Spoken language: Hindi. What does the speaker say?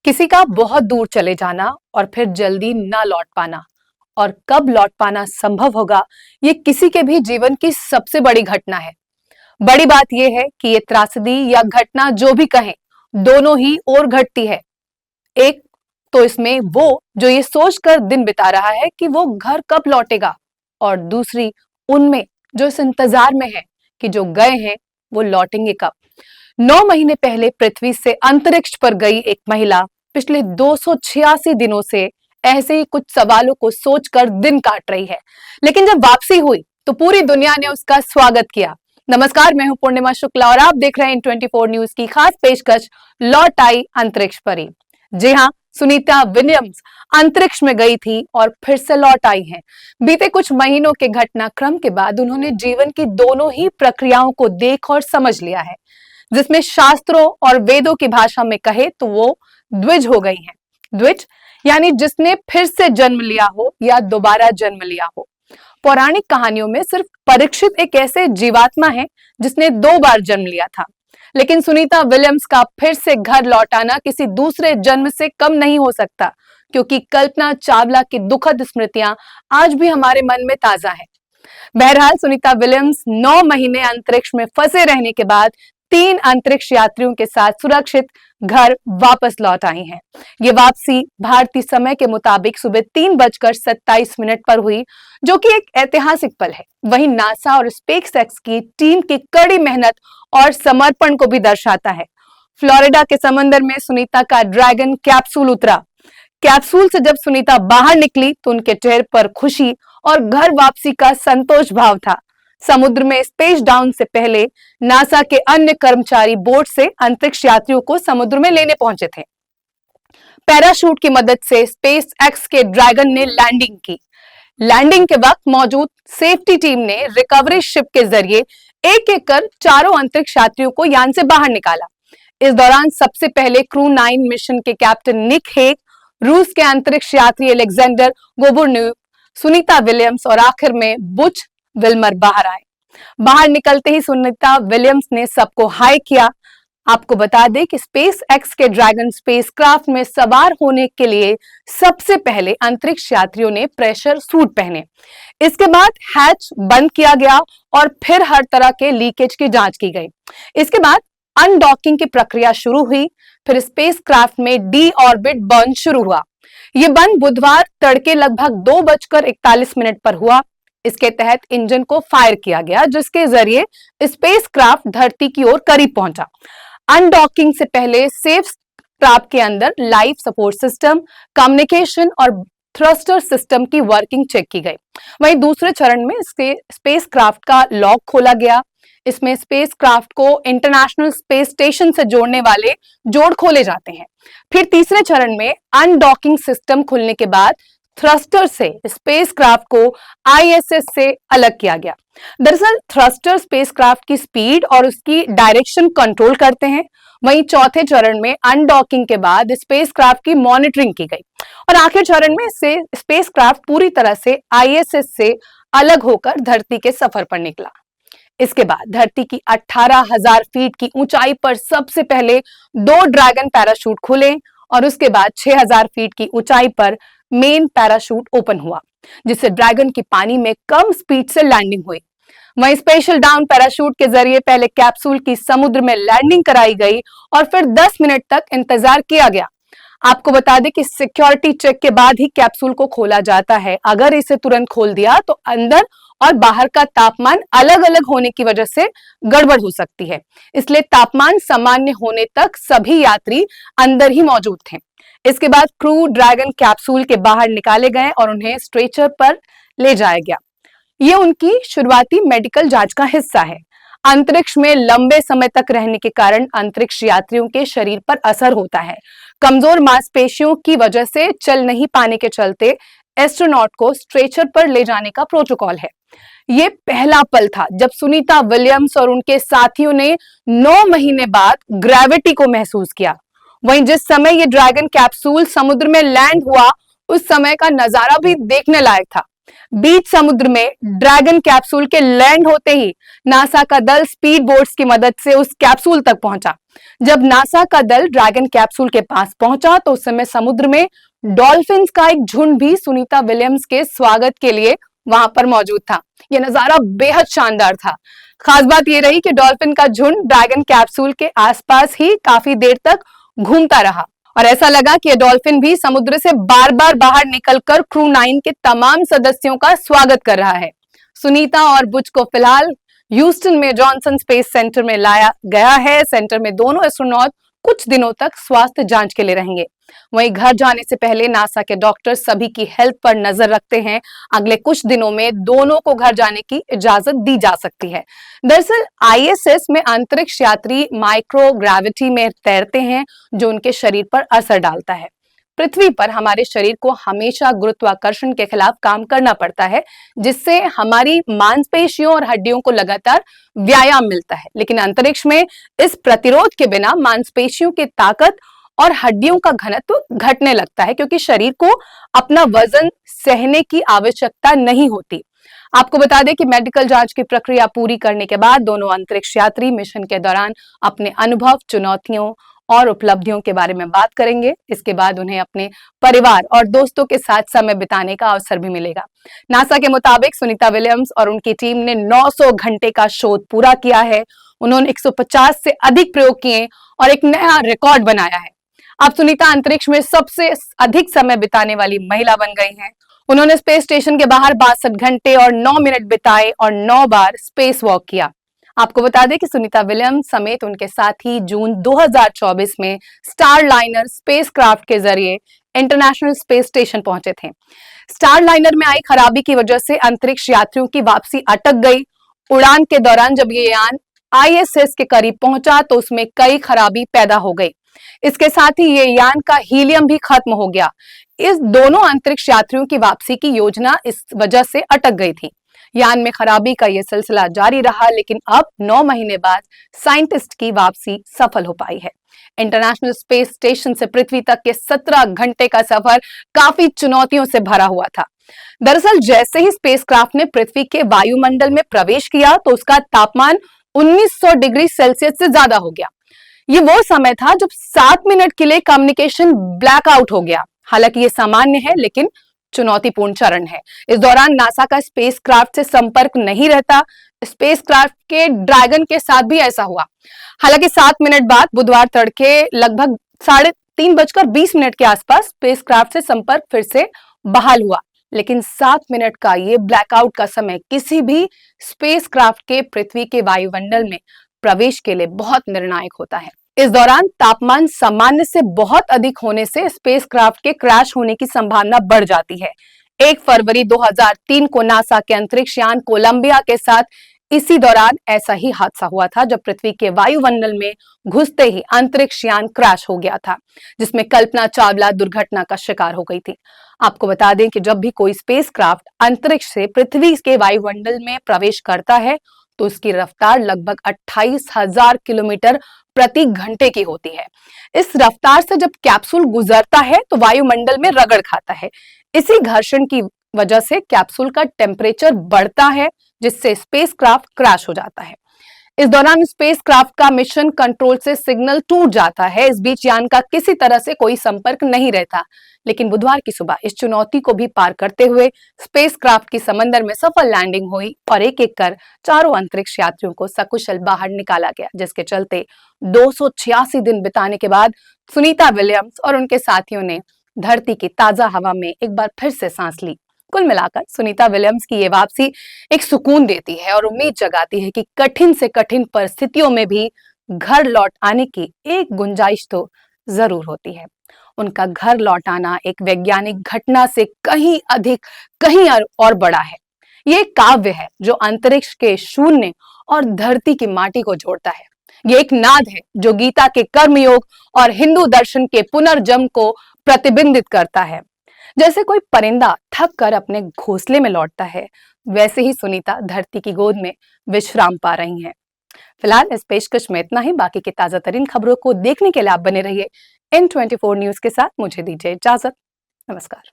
किसी का बहुत दूर चले जाना और फिर जल्दी ना लौट पाना और कब लौट पाना संभव होगा, ये किसी के भी जीवन की सबसे बड़ी घटना है। बड़ी बात यह है कि ये त्रासदी या घटना जो भी कहें, दोनों ही ओर घटती है। एक तो इसमें वो जो ये सोचकर दिन बिता रहा है कि वो घर कब लौटेगा, और दूसरी उनमें जो इस इंतजार में है कि जो गए हैं वो लौटेंगे कब। 9 महीने पहले पृथ्वी से अंतरिक्ष पर गई एक महिला पिछले 286 दिनों से ऐसे ही कुछ सवालों को सोचकर दिन काट रही है। लेकिन जब वापसी हुई तो पूरी दुनिया ने उसका स्वागत किया। नमस्कार, मैं हूं पूर्णिमा शुक्ला और आप देख रहे हैं 24 न्यूज की खास पेशकश लौट आई अंतरिक्ष परी। जी हाँ, सुनीता विलियम्स अंतरिक्ष में गई थी और फिर से लौट आई हैं। बीते कुछ महीनों के घटनाक्रम के बाद उन्होंने जीवन की दोनों ही प्रक्रियाओं को देख और समझ लिया है, जिसमें शास्त्रों और वेदों की भाषा में कहे तो वो द्विज हो गई हैं। द्विज यानी जिसने फिर से जन्म लिया हो या दोबारा जन्म लिया हो। पौराणिक कहानियों में सिर्फ परीक्षित एक ऐसे जीवात्मा है जिसने 2 बार जन्म लिया था, लेकिन सुनीता विलियम्स का फिर से घर लौट आना किसी दूसरे जन्म से कम नहीं हो सकता, क्योंकि कल्पना चावला की दुखद स्मृतियां आज भी हमारे मन में ताजा है। बहरहाल सुनीता विलियम्स 9 महीने अंतरिक्ष में फंसे रहने के बाद 3 अंतरिक्ष यात्रियों के साथ सुरक्षित घर वापस लौट आई हैं। ये वापसी भारतीय समय के मुताबिक सुबह 3:27 पर हुई, जो कि एक ऐतिहासिक पल है। वहीं नासा और स्पेसएक्स की टीम की कड़ी मेहनत और समर्पण को भी दर्शाता है। फ्लोरिडा के समंदर में सुनीता का ड्रैगन कैप्सूल उतरा। कैप्सूल से जब सुनीता बाहर निकली तो उनके चेहरे पर खुशी और घर वापसी का संतोष भाव था। समुद्र में स्पेस डाउन से पहले नासा के अन्य कर्मचारी बोट से अंतरिक्ष यात्रियों को समुद्र में लेने पहुंचे थे। पैराशूट की मदद से स्पेस एक्स के ड्रैगन ने लैंडिंग की। लैंडिंग के वक्त मौजूद सेफ्टी टीम ने रिकवरी शिप के जरिए एक एक कर चारों अंतरिक्ष यात्रियों को यान से बाहर निकाला। इस दौरान सबसे पहले क्रू 9 मिशन के कैप्टन निक हेग, रूस के अंतरिक्ष यात्री अलेक्जेंडर गोबुर्न्यूक, सुनीता विलियम्स और आखिर में बुच विल्मर बाहर आए। बाहर निकलते ही सुनीता विलियम्स ने सबको हाय किया। आपको बता दें कि स्पेस एक्स के ड्रैगन स्पेसक्राफ्ट में सवार होने के लिए सबसे पहले अंतरिक्ष यात्रियों ने प्रेशर सूट पहने। इसके बाद हैच बंद किया गया और फिर हर तरह के लीकेज की जांच की गई। इसके बाद अनडॉकिंग की प्रक्रिया शुरू हुई। फिर स्पेसक्राफ्ट में डी ऑर्बिट बर्न शुरू हुआ। यह बर्न बुधवार तड़के लगभग 2:41 पर हुआ। इसके तहत इंजन को फायर किया गया, जिसके जरिए स्पेसक्राफ्ट धरती की ओर करीब पहुंचा। अनडॉकिंग से पहले सेफ क्राफ्ट के अंदर लाइफ सपोर्ट सिस्टम, कम्युनिकेशन और थ्रस्टर सिस्टम की वर्किंग चेक की गई। वहीं दूसरे चरण में इसके स्पेसक्राफ्ट का लॉक खोला गया। इसमें स्पेसक्राफ्ट को इंटरनेशनल स्पेस स्टेशन से जोड़ने वाले जोड़ खोले जाते हैं। फिर तीसरे चरण में अनडॉकिंग सिस्टम खुलने के बाद थ्रस्टर से स्पेसक्राफ्ट को आईएसएस से अलग किया गया। दरअसल थ्रस्टर स्पेसक्राफ्ट की स्पीड और उसकी डायरेक्शन कंट्रोल करते हैं। वहीं चौथे चरण में अनडॉकिंग के बाद स्पेसक्राफ्ट की मॉनिटरिंग की गई और आखिर चरण में से स्पेसक्राफ्ट पूरी तरह से आईएसएस से अलग होकर धरती के सफर पर निकला। इसके बाद धरती की 18,000 फीट की ऊंचाई पर सबसे पहले 2 ड्रैगन पैराशूट खुले और उसके बाद 6,000 फीट की ऊंचाई पर मेन पैराशूट ओपन हुआ, जिससे ड्रैगन की पानी में कम स्पीड से लैंडिंग हुई। वहीं स्पेशल डाउन पैराशूट के जरिए पहले कैप्सूल की समुद्र में लैंडिंग कराई गई और फिर 10 मिनट तक इंतजार किया गया। आपको बता दें कि सिक्योरिटी चेक के बाद ही कैप्सूल को खोला जाता है। अगर इसे तुरंत खोल दिया तो अंदर और बाहर का तापमान अलग अलग होने की वजह से गड़बड़ हो सकती है। इसलिए तापमान सामान्य होने तक सभी यात्री अंदर ही मौजूद थे। इसके बाद क्रू ड्रैगन कैप्सूल के बाहर निकाले गए और उन्हें स्ट्रेचर पर ले जाया गया। ये उनकी शुरुआती मेडिकल जांच का हिस्सा है। अंतरिक्ष में लंबे समय तक रहने के कारण अंतरिक्ष यात्रियों के शरीर पर असर होता है। कमजोर मांसपेशियों की वजह से चल नहीं पाने के चलते एस्ट्रोनॉट को स्ट्रेचर पर ले जाने का प्रोटोकॉल है। ये पहला पल था जब सुनीता विलियम्स और उनके साथियों ने 9 महीने बाद ग्रेविटी को महसूस किया। वहीं जिस समय ये ड्रैगन कैप्सूल समुद्र में लैंड हुआ, उस समय का नजारा भी देखने लायक था। बीच समुद्र में ड्रैगन कैप्सूल के लैंड होते ही नासा का दल स्पीड बोट्स की मदद से उस कैप्सूल तक पहुंचा। जब नासा का दल ड्रैगन कैप्सूल के पास पहुंचा तो उस समय समुद्र में डॉल्फिन्स का एक झुंड भी सुनीता विलियम्स के स्वागत के लिए वहां पर मौजूद था। यह नजारा बेहद शानदार था। खास बात यह रही कि डॉल्फिन का झुंड ड्रैगन कैप्सूल के आसपास ही काफी देर तक घूमता रहा और ऐसा लगा कि यह डॉल्फिन भी समुद्र से बार बार बाहर निकलकर क्रू 9 के तमाम सदस्यों का स्वागत कर रहा है। सुनीता और बुच को फिलहाल ह्यूस्टन में जॉनसन स्पेस सेंटर में लाया गया है। सेंटर में दोनों एस्ट्रोनॉट कुछ दिनों तक स्वास्थ्य जांच के लिए रहेंगे। वहीं घर जाने से पहले नासा के डॉक्टर सभी की हेल्थ पर नजर रखते हैं। अगले कुछ दिनों में दोनों को घर जाने की इजाजत दी जा सकती है। दरअसल आईएसएस में अंतरिक्ष यात्री माइक्रोग्रेविटी में तैरते हैं, जो उनके शरीर पर असर डालता है। पृथ्वी पर हमारे शरीर को हमेशा गुरुत्वाकर्षण के खिलाफ काम करना पड़ता है, जिससे हमारी मांसपेशियों और हड्डियों को लगातार व्यायाम मिलता है। लेकिन अंतरिक्ष में इस प्रतिरोध के बिना मांसपेशियों की ताकत और हड्डियों का घनत्व घटने लगता है, क्योंकि शरीर को अपना वजन सहने की आवश्यकता नहीं होती। आपको बता दें कि मेडिकल जांच की प्रक्रिया पूरी करने के बाद दोनों अंतरिक्ष यात्री मिशन के दौरान अपने अनुभव, चुनौतियों और उपलब्धियों के बारे में बात करेंगे। इसके बाद उन्हें अपने परिवार और दोस्तों के साथ समय बिताने का अवसर भी मिलेगा। नासा के मुताबिक सुनीता विलियम्स और उनकी टीम ने 900 घंटे का शोध पूरा किया है। उन्होंने 150 से अधिक प्रयोग किए और एक नया रिकॉर्ड बनाया है। अब सुनीता अंतरिक्ष में सबसे अधिक समय बिताने वाली महिला बन गई हैं। उन्होंने स्पेस स्टेशन के बाहर 62 घंटे और 9 मिनट बिताए और 9 बार स्पेस वॉक किया। आपको बता दें कि सुनीता विलियम्स समेत उनके साथी जून 2024 में स्टार लाइनर स्पेसक्राफ्ट के जरिए इंटरनेशनल स्पेस स्टेशन पहुंचे थे। स्टार लाइनर में आई खराबी की वजह से अंतरिक्ष यात्रियों की वापसी अटक गई। उड़ान के दौरान जब ये यान आईएसएस के करीब पहुंचा तो उसमें कई खराबी पैदा हो गई। इसके साथ ही ये यान का हीलियम भी खत्म हो गया। इस दोनों अंतरिक्ष यात्रियों की वापसी की योजना इस वजह से अटक गई थी। यान में खराबी का यह सिलसिला जारी रहा, लेकिन अब 9 महीने बाद साइंटिस्ट की वापसी सफल हो पाई है। इंटरनेशनल स्पेस स्टेशन से पृथ्वी तक के 17 घंटे का सफर काफी चुनौतियों से भरा हुआ था। दरअसल जैसे ही स्पेसक्राफ्ट ने पृथ्वी के वायुमंडल में प्रवेश किया तो उसका तापमान 1900 डिग्री सेल्सियस से ज्यादा हो गया। ये वो समय था जब 7 मिनट के लिए कम्युनिकेशन ब्लैकआउट हो गया। हालांकि ये सामान्य है, लेकिन चुनौतीपूर्ण चरण है। इस दौरान नासा का स्पेसक्राफ्ट से संपर्क नहीं रहता। स्पेसक्राफ्ट के ड्रैगन के साथ भी ऐसा हुआ। हालांकि 7 मिनट बाद बुधवार तड़के लगभग 3:20 के आसपास स्पेसक्राफ्ट से संपर्क फिर से बहाल हुआ, लेकिन 7 मिनट का ये ब्लैकआउट का समय किसी भी स्पेसक्राफ्ट के पृथ्वी के वायुमंडल में प्रवेश के लिए बहुत निर्णायक होता है। इस दौरान तापमान सामान्य से बहुत अधिक होने से स्पेसक्राफ्ट के क्रैश होने की संभावना बढ़ जाती है। 1 फरवरी 2003 को नासा के अंतरिक्ष यान कोलंबिया के साथ इसी दौरान ऐसा ही हादसा हुआ था, जब पृथ्वी के वायुमंडल में घुसते ही अंतरिक्ष यान क्रैश हो गया था, जिसमें कल्पना चावला दुर्घटना का शिकार हो गई थी। आपको बता दें कि जब भी कोई स्पेसक्राफ्ट अंतरिक्ष से पृथ्वी के वायुमंडल में प्रवेश करता है तो उसकी रफ्तार लगभग 28,000 किलोमीटर प्रति घंटे की होती है। इस रफ्तार से जब कैप्सूल गुजरता है तो वायुमंडल में रगड़ खाता है। इसी घर्षण की वजह से कैप्सूल का टेम्परेचर बढ़ता है, जिससे स्पेसक्राफ्ट क्रैश हो जाता है। इस दौरान स्पेसक्राफ्ट का मिशन कंट्रोल से सिग्नल टूट जाता है। इस बीच यान का किसी तरह से कोई संपर्क नहीं रहता, लेकिन बुधवार की सुबह इस चुनौती को भी पार करते हुए स्पेसक्राफ्ट की समंदर में सफल लैंडिंग हुई और एक एक कर चारों अंतरिक्ष यात्रियों को सकुशल बाहर निकाला गया, जिसके चलते 286 दिन बिताने के बाद सुनीता विलियम्स और उनके साथियों ने धरती की ताजा हवा में एक बार फिर से सांस ली। कुल मिलाकर सुनीता विलियम्स की ये वापसी एक सुकून देती है और उम्मीद जगाती है कि कठिन से कठिन परिस्थितियों में भी घर लौट आने की एक गुंजाइश तो जरूर होती है। उनका घर लौट आना एक वैज्ञानिक घटना से कहीं अधिक, कहीं और बड़ा है। ये एक काव्य है जो अंतरिक्ष के शून्य और धरती की माटी को जोड़ता है। ये एक नाद है जो गीता के कर्मयोग और हिंदू दर्शन के पुनर्जन्म को प्रतिबिंबित करता है। जैसे कोई परिंदा थक कर अपने घोंसले में लौटता है, वैसे ही सुनीता धरती की गोद में विश्राम पा रही हैं। फिलहाल इस पेशकश में इतना ही। बाकी की ताजा तरीन खबरों को देखने के लिए आप बने रहिए N24 न्यूज के साथ। मुझे दीजिए इजाजत। नमस्कार।